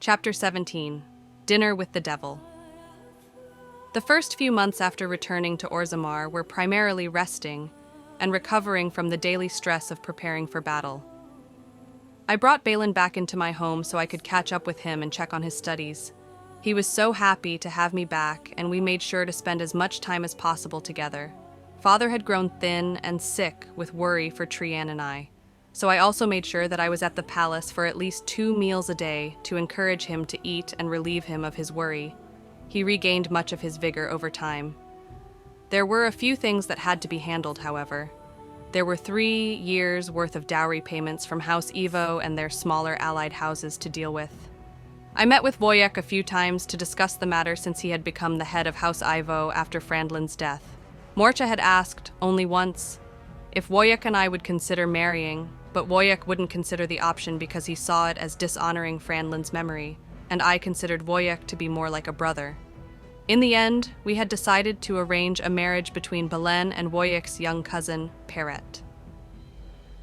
Chapter 17. Dinner with the Devil. The first few months after returning to Orzammar were primarily resting and recovering from the daily stress of preparing for battle. I brought Balin back into my home so I could catch up with him and check on his studies. He was so happy to have me back, and we made sure to spend as much time as possible together. Father had grown thin and sick with worry for Trian and I, so I also made sure that I was at the palace for at least 2 meals a day to encourage him to eat and relieve him of his worry. He regained much of his vigor over time. There were a few things that had to be handled, however. There were 3 years' worth of dowry payments from House Evo and their smaller allied houses to deal with. I met with Wojek a few times to discuss the matter since he had become the head of House Ivo after Frandlin's death. Morcha had asked, only once, if Wojek and I would consider marrying, but Wojek wouldn't consider the option because he saw it as dishonoring Frandlin's memory, and I considered Wojek to be more like a brother. In the end, we had decided to arrange a marriage between Belen and Wojek's young cousin, Perret.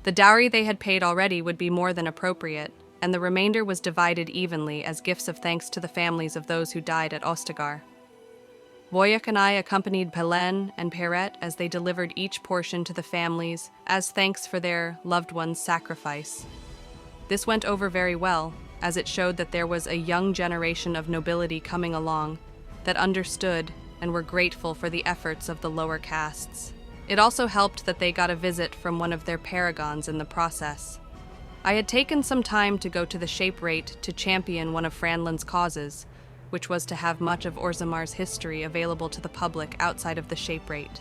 The dowry they had paid already would be more than appropriate, and the remainder was divided evenly as gifts of thanks to the families of those who died at Ostagar. Wojek and I accompanied Belen and Perret as they delivered each portion to the families as thanks for their loved one's sacrifice. This went over very well, as it showed that there was a young generation of nobility coming along that understood and were grateful for the efforts of the lower castes. It also helped that they got a visit from one of their paragons in the process. I had taken some time to go to the Shape Rate to champion one of Frandlin's causes, which was to have much of Orzammar's history available to the public outside of the Shape Rate.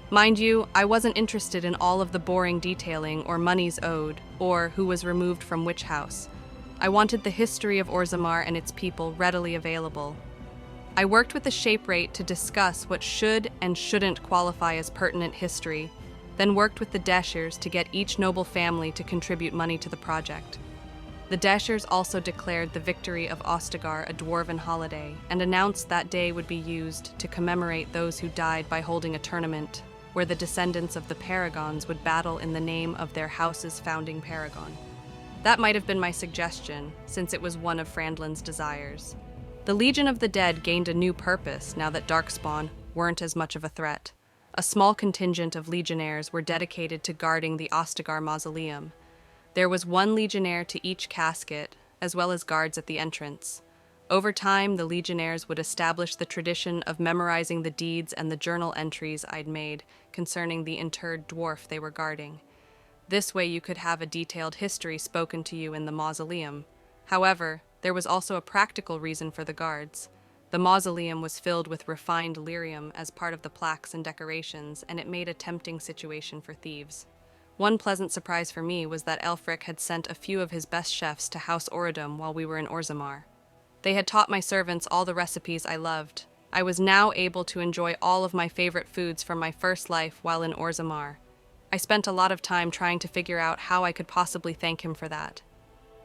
Mind you, I wasn't interested in all of the boring detailing or monies owed, or who was removed from which house. I wanted the history of Orzammar and its people readily available. I worked with the Shape Rate to discuss what should and shouldn't qualify as pertinent history, then worked with the Deshirs to get each noble family to contribute money to the project. The Deshirs also declared the victory of Ostagar a dwarven holiday and announced that day would be used to commemorate those who died by holding a tournament where the descendants of the Paragons would battle in the name of their house's founding paragon. That might have been my suggestion, since it was one of Frandlin's desires. The Legion of the Dead gained a new purpose now that Darkspawn weren't as much of a threat. A small contingent of legionnaires were dedicated to guarding the Ostagar mausoleum. There was 1 legionnaire to each casket, as well as guards at the entrance. Over time, the legionnaires would establish the tradition of memorizing the deeds and the journal entries I'd made concerning the interred dwarf they were guarding. This way you could have a detailed history spoken to you in the mausoleum. However, there was also a practical reason for the guards. The mausoleum was filled with refined lyrium as part of the plaques and decorations, and it made a tempting situation for thieves. One pleasant surprise for me was that Elfric had sent a few of his best chefs to House Oradum while we were in Orzammar. They had taught my servants all the recipes I loved. I was now able to enjoy all of my favorite foods from my first life while in Orzammar. I spent a lot of time trying to figure out how I could possibly thank him for that.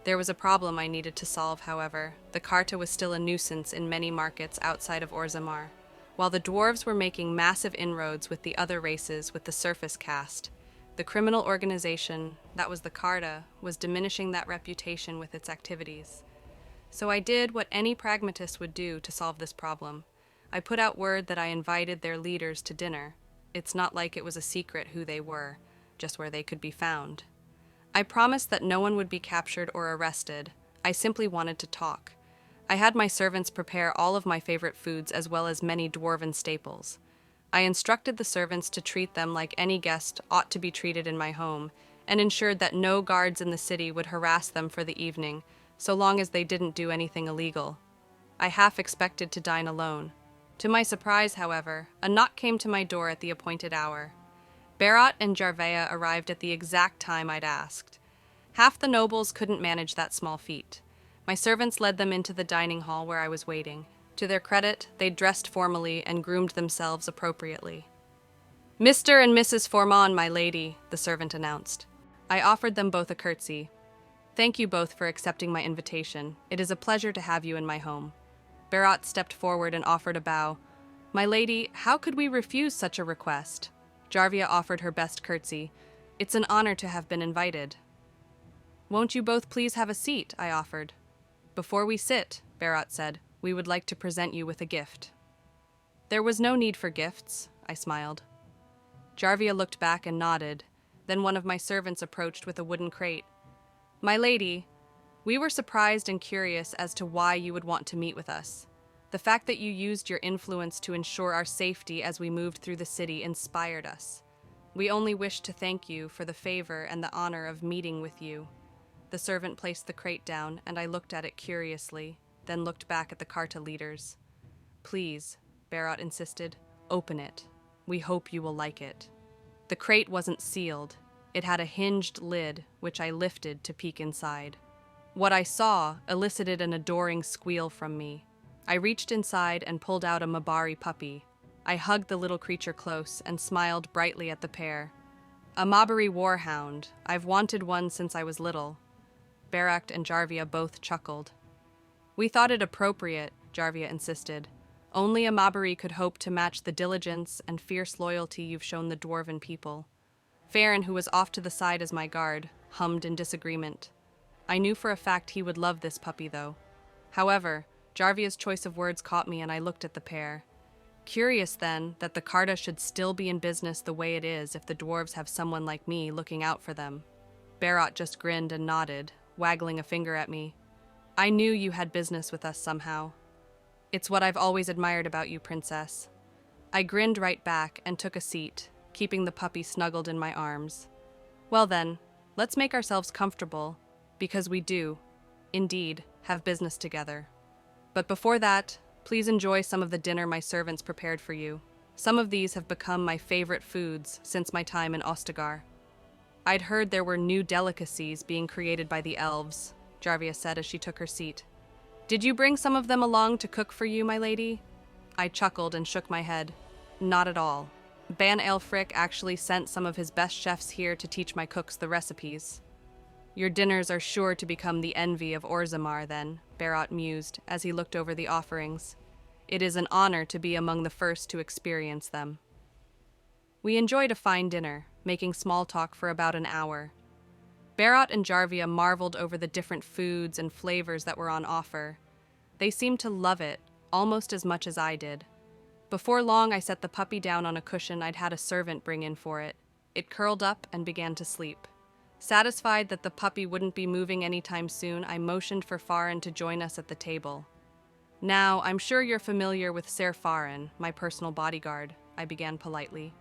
There was a problem I needed to solve, however. The Carta was still a nuisance in many markets outside of Orzammar. While the dwarves were making massive inroads with the other races with the surface caste, the criminal organization, that was the Carta, was diminishing that reputation with its activities. So I did what any pragmatist would do to solve this problem. I put out word that I invited their leaders to dinner. It's not like it was a secret who they were, just where they could be found. I promised that no one would be captured or arrested. I simply wanted to talk. I had my servants prepare all of my favorite foods as well as many dwarven staples. I instructed the servants to treat them like any guest ought to be treated in my home, and ensured that no guards in the city would harass them for the evening, so long as they didn't do anything illegal. I half expected to dine alone. To my surprise, however, a knock came to my door at the appointed hour. Berat and Jarvea arrived at the exact time I'd asked. Half the nobles couldn't manage that small feat. My servants led them into the dining hall where I was waiting. To their credit, they dressed formally and groomed themselves appropriately. "Mr. and Mrs. Formon, my lady," the servant announced. I offered them both a curtsy. "Thank you both for accepting my invitation. It is a pleasure to have you in my home." Berat stepped forward and offered a bow. "My lady, how could we refuse such a request?" Jarvia offered her best curtsy. "It's an honor to have been invited." "Won't you both please have a seat?" I offered. Before we sit, Berat said, we would like to present you with a gift. There was no need for gifts, I smiled. Jarvia looked back and nodded. Then one of my servants approached with a wooden crate. My lady, we were surprised and curious as to why you would want to meet with us. The fact that you used your influence to ensure our safety as we moved through the city inspired us. We only wish to thank you for the favor and the honor of meeting with you. The servant placed the crate down, and I looked at it curiously, then looked back at the Carta leaders. Please, Berat insisted, open it. We hope you will like it. The crate wasn't sealed. It had a hinged lid, which I lifted to peek inside. What I saw elicited an adoring squeal from me. I reached inside and pulled out a Mabari puppy. I hugged the little creature close and smiled brightly at the pair. A Mabari warhound. I've wanted one since I was little. Berat and Jarvia both chuckled. We thought it appropriate, Jarvia insisted. Only a Mabari could hope to match the diligence and fierce loyalty you've shown the dwarven people. Farron, who was off to the side as my guard, hummed in disagreement. I knew for a fact he would love this puppy, though. However, Jarvia's choice of words caught me and I looked at the pair. Curious, then, that the Carta should still be in business the way it is if the dwarves have someone like me looking out for them. Berat just grinned and nodded, waggling a finger at me. I knew you had business with us somehow. It's what I've always admired about you, Princess. I grinned right back and took a seat, keeping the puppy snuggled in my arms. Well then, let's make ourselves comfortable, because we do, indeed, have business together. But before that, please enjoy some of the dinner my servants prepared for you. Some of these have become my favorite foods since my time in Ostagar. I'd heard there were new delicacies being created by the elves, Jarvia said as she took her seat. Did you bring some of them along to cook for you, my lady? I chuckled and shook my head. Not at all. Ban Aelfric actually sent some of his best chefs here to teach my cooks the recipes. Your dinners are sure to become the envy of Orzammar, then, Berat mused as he looked over the offerings. It is an honor to be among the first to experience them. We enjoyed a fine dinner, making small talk for about an hour. Berat and Jarvia marveled over the different foods and flavors that were on offer. They seemed to love it, almost as much as I did. Before long, I set the puppy down on a cushion I'd had a servant bring in for it. It curled up and began to sleep. Satisfied that the puppy wouldn't be moving anytime soon, I motioned for Farron to join us at the table. Now, I'm sure you're familiar with Ser Farron, my personal bodyguard, I began politely.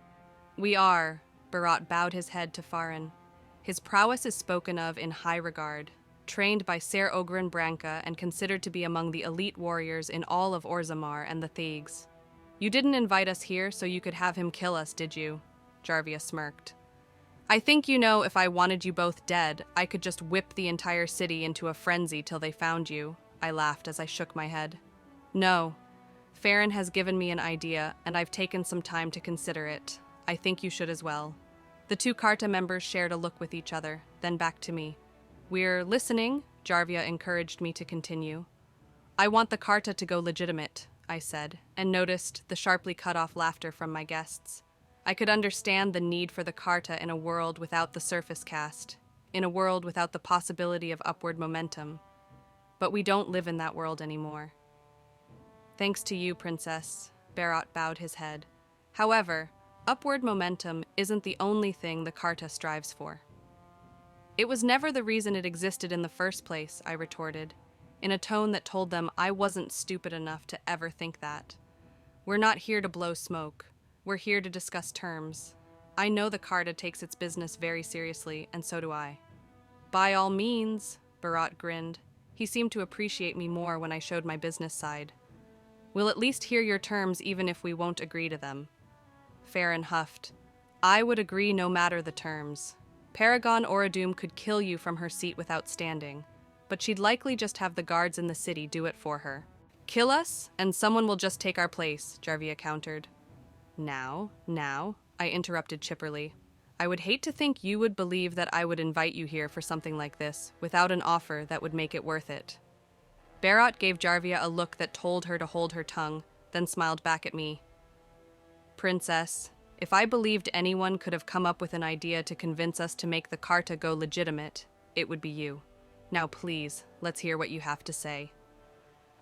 We are, Berat bowed his head to Farron. His prowess is spoken of in high regard. Trained by Ser Ogren Branca and considered to be among the elite warriors in all of Orzammar and the Thiegs. You didn't invite us here so you could have him kill us, did you? Jarvia smirked. I think you know if I wanted you both dead, I could just whip the entire city into a frenzy till they found you, I laughed as I shook my head. No. Farron has given me an idea, and I've taken some time to consider it. I think you should as well. The two Carta members shared a look with each other, then back to me. We're listening, Jarvia encouraged me to continue. I want the Carta to go legitimate, I said, and noticed the sharply cut-off laughter from my guests. I could understand the need for the Carta in a world without the surface caste, in a world without the possibility of upward momentum. But we don't live in that world anymore. Thanks to you, Princess, Berat bowed his head. However, upward momentum isn't the only thing the Carta strives for. It was never the reason it existed in the first place, I retorted, in a tone that told them I wasn't stupid enough to ever think that. We're not here to blow smoke. We're here to discuss terms. I know the Carta takes its business very seriously, and so do I. By all means, Berat grinned. He seemed to appreciate me more when I showed my business side. We'll at least hear your terms even if we won't agree to them. Farron huffed. I would agree no matter the terms. Paragon Oradum could kill you from her seat without standing, but she'd likely just have the guards in the city do it for her. Kill us, and someone will just take our place, Jarvia countered. Now, I interrupted chipperly. I would hate to think you would believe that I would invite you here for something like this, without an offer that would make it worth it. Berat gave Jarvia a look that told her to hold her tongue, then smiled back at me. Princess, if I believed anyone could have come up with an idea to convince us to make the Carta go legitimate, it would be you. Now please, let's hear what you have to say.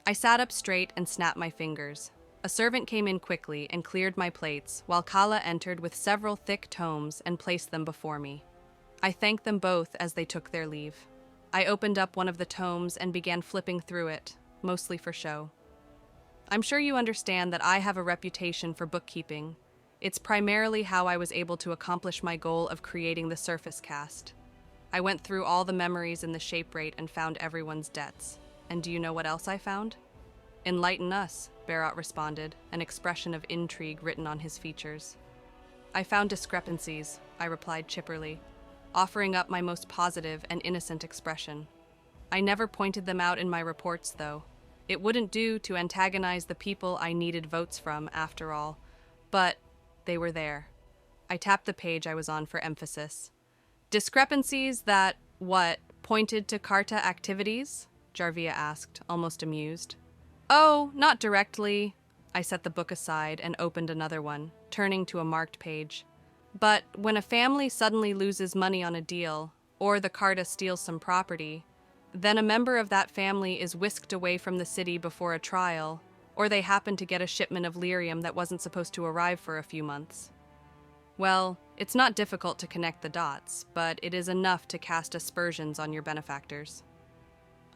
I sat up straight and snapped my fingers. A servant came in quickly and cleared my plates, while Kala entered with several thick tomes and placed them before me. I thanked them both as they took their leave. I opened up one of the tomes and began flipping through it, mostly for show. I'm sure you understand that I have a reputation for bookkeeping. It's primarily how I was able to accomplish my goal of creating the surface cast. I went through all the memories in the shape rate and found everyone's debts. And do you know what else I found? Enlighten us, Barot responded, an expression of intrigue written on his features. I found discrepancies, I replied chipperly, offering up my most positive and innocent expression. I never pointed them out in my reports, though. It wouldn't do to antagonize the people I needed votes from, after all. But they were there. I tapped the page I was on for emphasis. Discrepancies that, pointed to Carta activities? Jarvia asked, almost amused. Oh, not directly. I set the book aside and opened another one, turning to a marked page. But when a family suddenly loses money on a deal, or the Carta steals some property, then a member of that family is whisked away from the city before a trial, or they happen to get a shipment of lyrium that wasn't supposed to arrive for a few months. Well, it's not difficult to connect the dots, but it is enough to cast aspersions on your benefactors.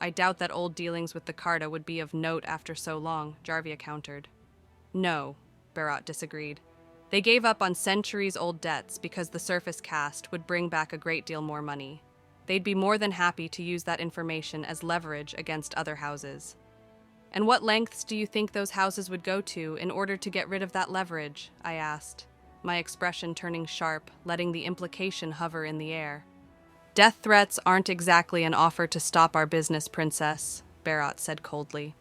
I doubt that old dealings with the Carta would be of note after so long, Jarvia countered. No, Barot disagreed. They gave up on centuries-old debts because the surface cast would bring back a great deal more money. They'd be more than happy to use that information as leverage against other houses. And what lengths do you think those houses would go to in order to get rid of that leverage? I asked, my expression turning sharp, letting the implication hover in the air. Death threats aren't exactly an offer to stop our business, Princess, Barot said coldly.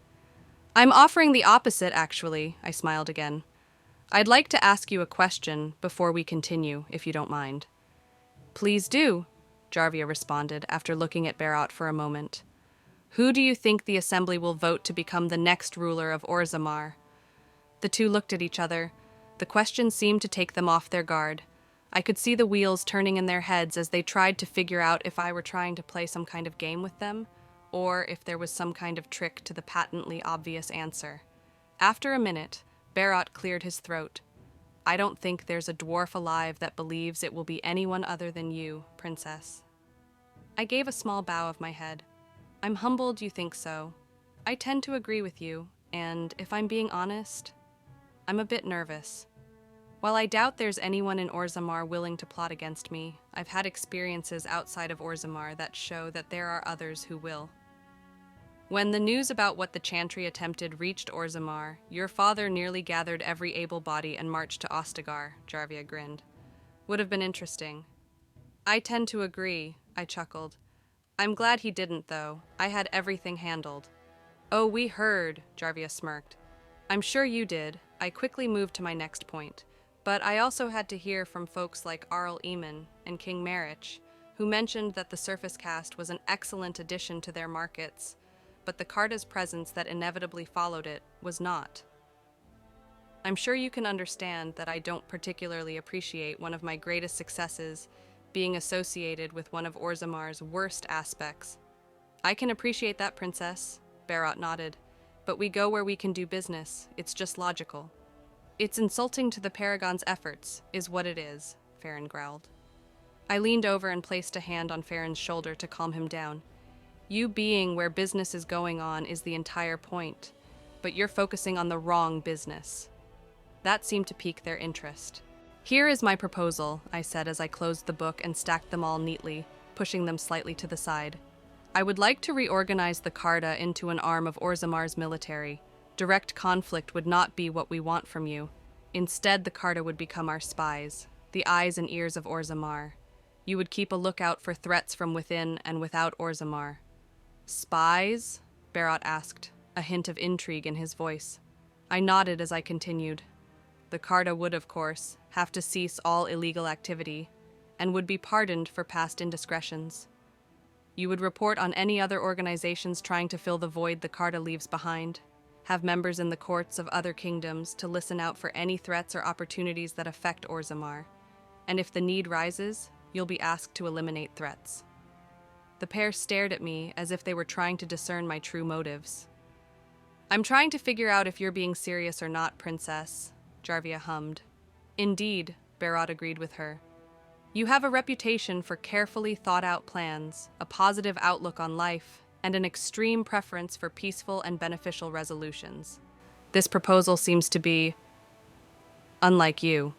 I'm offering the opposite, actually, I smiled again. I'd like to ask you a question before we continue, if you don't mind. Please do, Jarvia responded after looking at Barot for a moment. Who do you think the Assembly will vote to become the next ruler of Orzammar? The two looked at each other. The question seemed to take them off their guard. I could see the wheels turning in their heads as they tried to figure out if I were trying to play some kind of game with them, or if there was some kind of trick to the patently obvious answer. After a minute, Barot cleared his throat. I don't think there's a dwarf alive that believes it will be anyone other than you, Princess. I gave a small bow of my head. I'm humbled you think so. I tend to agree with you, and if I'm being honest, I'm a bit nervous. While I doubt there's anyone in Orzammar willing to plot against me, I've had experiences outside of Orzammar that show that there are others who will. When the news about what the Chantry attempted reached Orzammar, your father nearly gathered every able body and marched to Ostagar, Jarvia grinned. Would have been interesting. I tend to agree, I chuckled. I'm glad he didn't, though. I had everything handled. Oh, we heard, Jarvia smirked. I'm sure you did. I quickly moved to my next point. But I also had to hear from folks like Arl Eamon and King Marich, who mentioned that the surface cast was an excellent addition to their markets, but the Carta's presence that inevitably followed it was not. I'm sure you can understand that I don't particularly appreciate one of my greatest successes being associated with one of Orzammar's worst aspects. I can appreciate that, Princess, Barot nodded, but we go where we can do business. It's just logical. It's insulting to the Paragon's efforts, is what it is, Farron growled. I leaned over and placed a hand on Farron's shoulder to calm him down. You being where business is going on is the entire point, but you're focusing on the wrong business. That seemed to pique their interest. Here is my proposal, I said as I closed the book and stacked them all neatly, pushing them slightly to the side. I would like to reorganize the Carta into an arm of Orzammar's military. Direct conflict would not be what we want from you. Instead, the Carta would become our spies, the eyes and ears of Orzammar. You would keep a lookout for threats from within and without Orzammar. Spies? Barot asked, a hint of intrigue in his voice. I nodded as I continued. The Carta would, of course, have to cease all illegal activity, and would be pardoned for past indiscretions. You would report on any other organizations trying to fill the void the Carta leaves behind, have members in the courts of other kingdoms to listen out for any threats or opportunities that affect Orzammar, and if the need rises, you'll be asked to eliminate threats. The pair stared at me as if they were trying to discern my true motives. "I'm trying to figure out if you're being serious or not, Princess," Jarvia hummed. "Indeed," Berat agreed with her. "You have a reputation for carefully thought-out plans, a positive outlook on life, and an extreme preference for peaceful and beneficial resolutions. This proposal seems to be unlike you."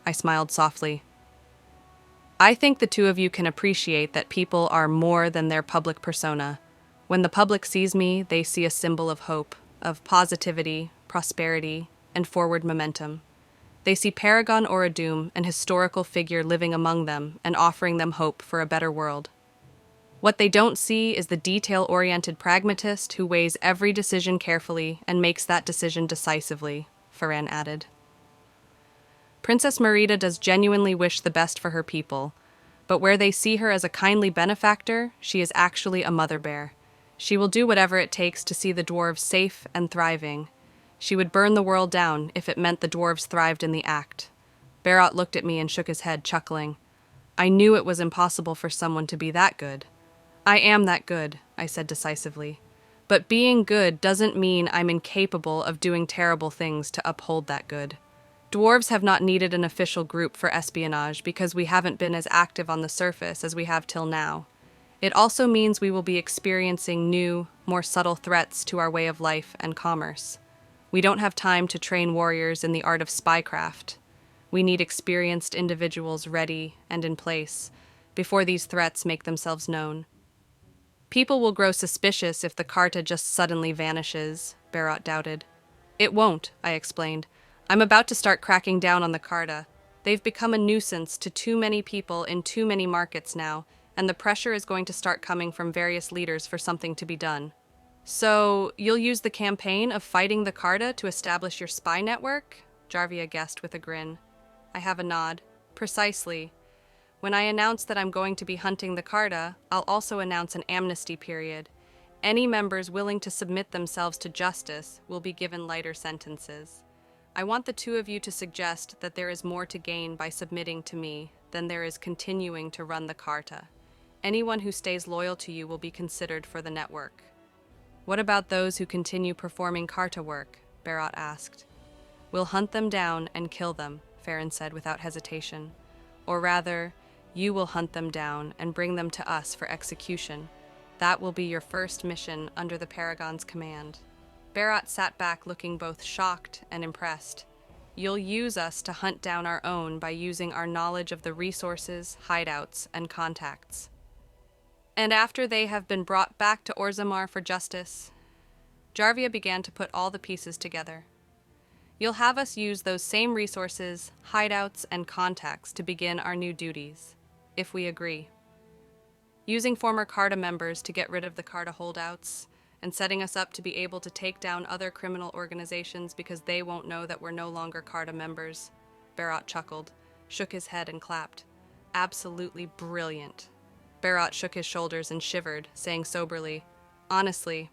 I smiled softly. "I think the two of you can appreciate that people are more than their public persona. When the public sees me, they see a symbol of hope, of positivity, prosperity, and forward momentum. They see Paragon Oradoom, an historical figure living among them and offering them hope for a better world. What they don't see is the detail-oriented pragmatist who weighs every decision carefully and makes that decision decisively," Farran added. "Princess Merida does genuinely wish the best for her people, but where they see her as a kindly benefactor, she is actually a mother bear. She will do whatever it takes to see the dwarves safe and thriving. She would burn the world down if it meant the dwarves thrived in the act." Berat looked at me and shook his head, chuckling. "I knew it was impossible for someone to be that good." "I am that good," I said decisively. "But being good doesn't mean I'm incapable of doing terrible things to uphold that good. Dwarves have not needed an official group for espionage because we haven't been as active on the surface as we have till now. It also means we will be experiencing new, more subtle threats to our way of life and commerce. We don't have time to train warriors in the art of spycraft. We need experienced individuals ready and in place before these threats make themselves known. People will grow suspicious if the Carta just suddenly vanishes," Berat doubted. "It won't," I explained. "I'm about to start cracking down on the Carta. They've become a nuisance to too many people in too many markets now, and the pressure is going to start coming from various leaders for something to be done." "So, you'll use the campaign of fighting the Carta to establish your spy network?" Jarvia guessed with a grin. I have a nod. "Precisely. When I announce that I'm going to be hunting the Carta, I'll also announce an amnesty period. Any members willing to submit themselves to justice will be given lighter sentences. I want the two of you to suggest that there is more to gain by submitting to me than there is continuing to run the Carta. Anyone who stays loyal to you will be considered for the network." "What about those who continue performing Carta work?" Berat asked. "We'll hunt them down and kill them," Farran said without hesitation. "Or rather, you will hunt them down and bring them to us for execution. That will be your first mission under the Paragon's command." Berat sat back looking both shocked and impressed. "You'll use us to hunt down our own by using our knowledge of the resources, hideouts, and contacts. And after they have been brought back to Orzammar for justice," Jarvia began to put all the pieces together. "You'll have us use those same resources, hideouts, and contacts to begin our new duties, if we agree. Using former Carta members to get rid of the Carta holdouts, and setting us up to be able to take down other criminal organizations because they won't know that we're no longer Carta members." Berat chuckled, shook his head, and clapped. "Absolutely brilliant." Berat shook his shoulders and shivered, saying soberly, "Honestly,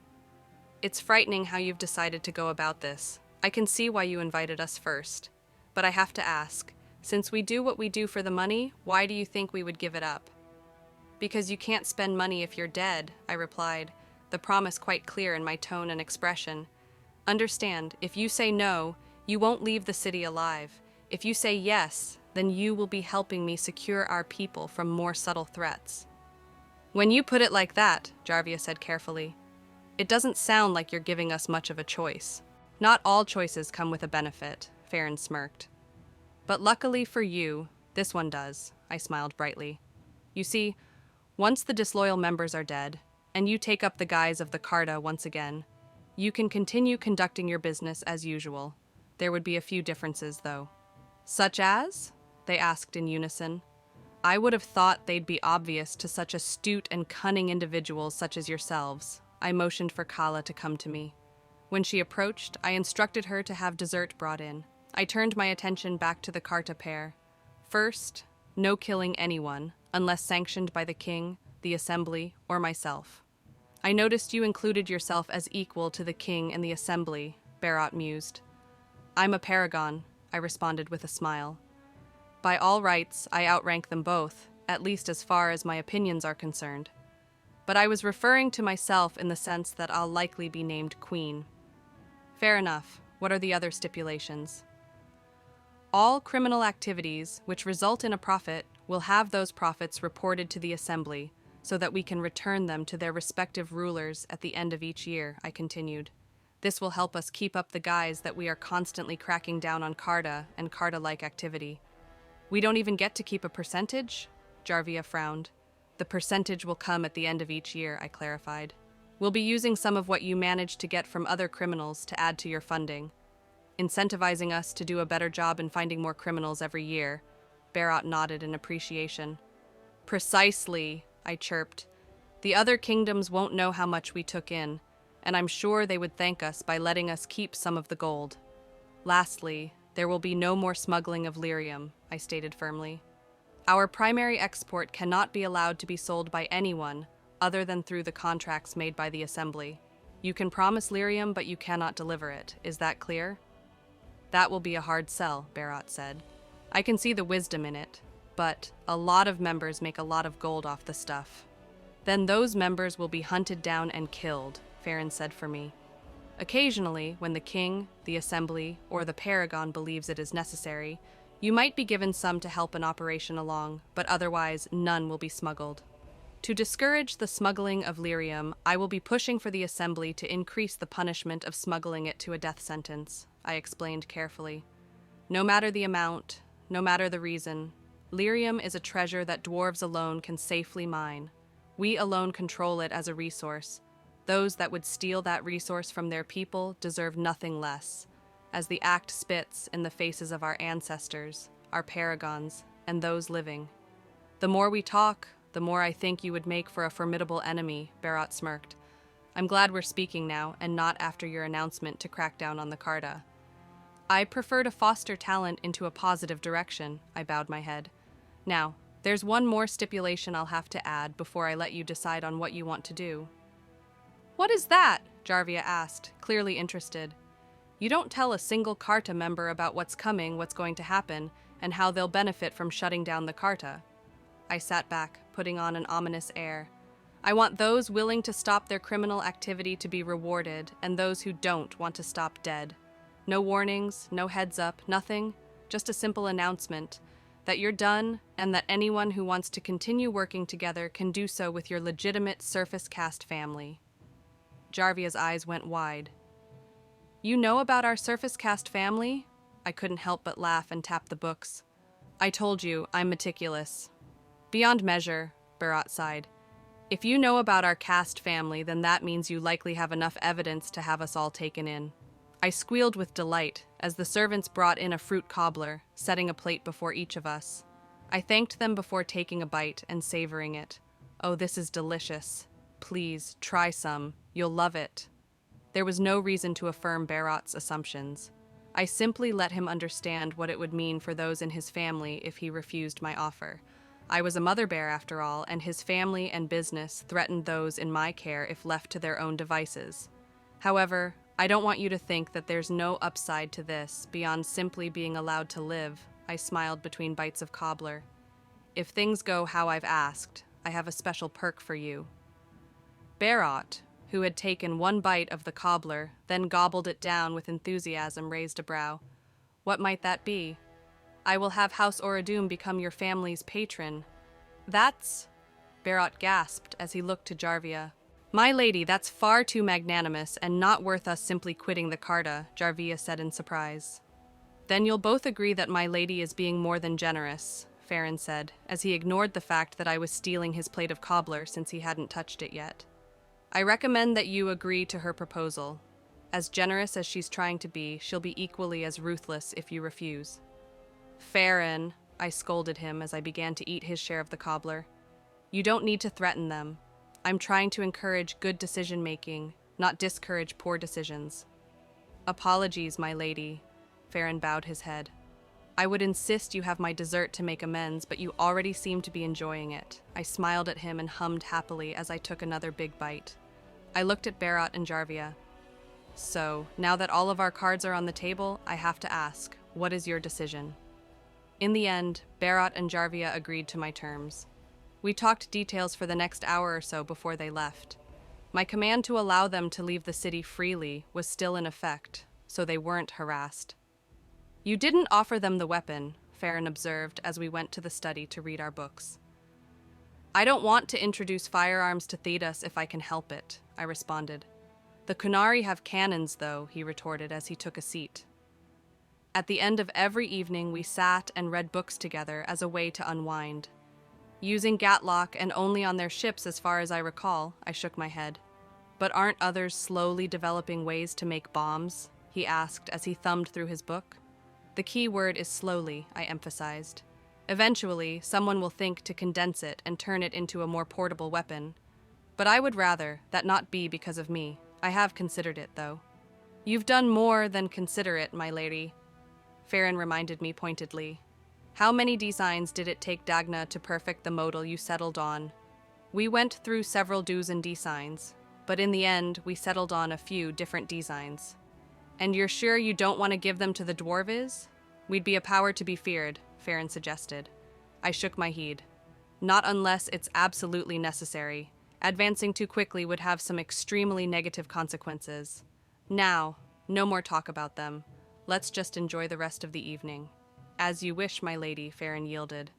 it's frightening how you've decided to go about this. I can see why you invited us first. But I have to ask, since we do what we do for the money, why do you think we would give it up?" "Because you can't spend money if you're dead," I replied, the promise quite clear in my tone and expression. "Understand, if you say no, you won't leave the city alive. If you say yes, then you will be helping me secure our people from more subtle threats." "When you put it like that," Jarvia said carefully, "it doesn't sound like you're giving us much of a choice." "Not all choices come with a benefit," Farran smirked. "But luckily for you, this one does," I smiled brightly. "You see, once the disloyal members are dead, and you take up the guise of the Carta once again, you can continue conducting your business as usual. There would be a few differences, though." "Such as?" they asked in unison. I would have thought they'd be obvious to such astute and cunning individuals such as yourselves. I motioned for Kala to come to me. When she approached, I instructed her to have dessert brought in. I turned my attention back to the Carta pair. First, no killing anyone, unless sanctioned by the king, the assembly, or myself. "I noticed you included yourself as equal to the king and the assembly," Berat mused. "I'm a paragon," I responded with a smile. "By all rights, I outrank them both, at least as far as my opinions are concerned." but I was referring to myself in the sense that I'll likely be named queen. Fair enough. What are the other stipulations? All criminal activities which result in a profit will have those profits reported to the assembly so that we can return them to their respective rulers at the end of each year, I continued. This will help us keep up the guise that we are constantly cracking down on Carta and Carta-like activity. We don't even get to keep a percentage? Jarvia frowned. The percentage will come at the end of each year, I clarified. We'll be using some of what you manage to get from other criminals to add to your funding, incentivizing us to do a better job in finding more criminals every year. Berat nodded in appreciation. Precisely, I chirped. The other kingdoms won't know how much we took in, and I'm sure they would thank us by letting us keep some of the gold. Lastly, there will be no more smuggling of lyrium, I stated firmly. Our primary export cannot be allowed to be sold by anyone other than through the contracts made by the assembly. You can promise lyrium, but you cannot deliver it. Is that clear? That will be a hard sell, Berat said. I can see the wisdom in it, but a lot of members make a lot of gold off the stuff. Then those members will be hunted down and killed, Farron said for me. Occasionally, when the king, the assembly, or the paragon believes it is necessary, you might be given some to help an operation along, but otherwise none will be smuggled. To discourage the smuggling of lyrium, I will be pushing for the assembly to increase the punishment of smuggling it to a death sentence, I explained carefully. No matter the amount, no matter the reason, lyrium is a treasure that dwarves alone can safely mine. We alone control it as a resource. Those that would steal that resource from their people deserve nothing less, as the act spits in the faces of our ancestors, our paragons, and those living. The more we talk, the more I think you would make for a formidable enemy, Berat smirked. I'm glad we're speaking now, and not after your announcement to crack down on the Carta. I prefer to foster talent into a positive direction, I bowed my head. Now, there's one more stipulation I'll have to add before I let you decide on what you want to do. What is that? Jarvia asked, clearly interested. You don't tell a single Carta member about what's coming, what's going to happen, and how they'll benefit from shutting down the Carta. I sat back, putting on an ominous air. I want those willing to stop their criminal activity to be rewarded, and those who don't want to stop dead. No warnings, no heads up, nothing, just a simple announcement that you're done and that anyone who wants to continue working together can do so with your legitimate surface caste family. Jarvia's eyes went wide. You know about our surface caste family? I couldn't help but laugh and tap the books. I told you, I'm meticulous. Beyond measure, Berat sighed. If you know about our caste family, then that means you likely have enough evidence to have us all taken in. I squealed with delight as the servants brought in a fruit cobbler, setting a plate before each of us. I thanked them before taking a bite and savoring it. Oh, this is delicious. Please, try some. You'll love it. There was no reason to affirm Berat's assumptions. I simply let him understand what it would mean for those in his family if he refused my offer. I was a mother bear after all, and his family and business threatened those in my care if left to their own devices. However, I don't want you to think that there's no upside to this beyond simply being allowed to live, I smiled between bites of cobbler. If things go how I've asked, I have a special perk for you. Berat, who had taken one bite of the cobbler, then gobbled it down with enthusiasm, raised a brow. What might that be? I will have House Oradum become your family's patron. That's... Berat gasped as he looked to Jarvia. My lady, that's far too magnanimous and not worth us simply quitting the Carta, Jarvia said in surprise. Then you'll both agree that my lady is being more than generous, Farron said, as he ignored the fact that I was stealing his plate of cobbler since he hadn't touched it yet. I recommend that you agree to her proposal. As generous as she's trying to be, she'll be equally as ruthless if you refuse. Farron, I scolded him as I began to eat his share of the cobbler. You don't need to threaten them. I'm trying to encourage good decision-making, not discourage poor decisions. Apologies, my lady. Farron bowed his head. I would insist you have my dessert to make amends, but you already seem to be enjoying it. I smiled at him and hummed happily as I took another big bite. I looked at Berat and Jarvia. So, now that all of our cards are on the table, I have to ask, what is your decision? In the end, Berat and Jarvia agreed to my terms. We talked details for the next hour or so before they left. My command to allow them to leave the city freely was still in effect, so they weren't harassed. You didn't offer them the weapon, Farron observed as we went to the study to read our books. I don't want to introduce firearms to Thedas if I can help it, I responded. The Kunari have cannons, though, he retorted as he took a seat. At the end of every evening, we sat and read books together as a way to unwind. Using Gatlock and only on their ships as far as I recall, I shook my head. But aren't others slowly developing ways to make bombs? He asked as he thumbed through his book. The key word is slowly, I emphasized. Eventually, someone will think to condense it and turn it into a more portable weapon. But I would rather that not be because of me. I have considered it, though. You've done more than consider it, my lady, Farron reminded me pointedly. How many designs did it take Dagna to perfect the model you settled on? We went through several do's and designs, but in the end, we settled on a few different designs. And you're sure you don't want to give them to the dwarves? We'd be a power to be feared, Farron suggested. I shook my head. Not unless it's absolutely necessary. Advancing too quickly would have some extremely negative consequences. Now, no more talk about them. Let's just enjoy the rest of the evening. As you wish, my lady, Farron yielded.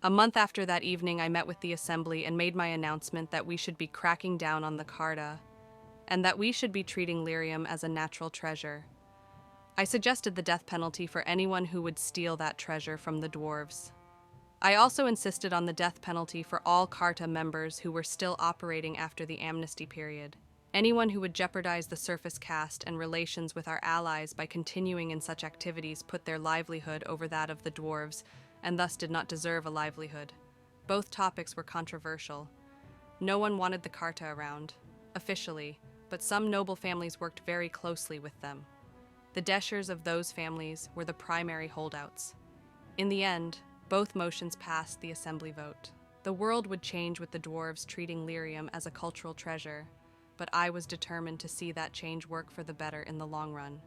A month after that evening, I met with the assembly and made my announcement that we should be cracking down on the Carta, and that we should be treating lyrium as a natural treasure. I suggested the death penalty for anyone who would steal that treasure from the dwarves. I also insisted on the death penalty for all Carta members who were still operating after the amnesty period. Anyone who would jeopardize the surface caste and relations with our allies by continuing in such activities put their livelihood over that of the dwarves, and thus did not deserve a livelihood. Both topics were controversial. No one wanted the Carta around, officially, but some noble families worked very closely with them. The Deschers of those families were the primary holdouts. In the end, both motions passed the assembly vote. The world would change with the dwarves treating lyrium as a cultural treasure, but I was determined to see that change work for the better in the long run.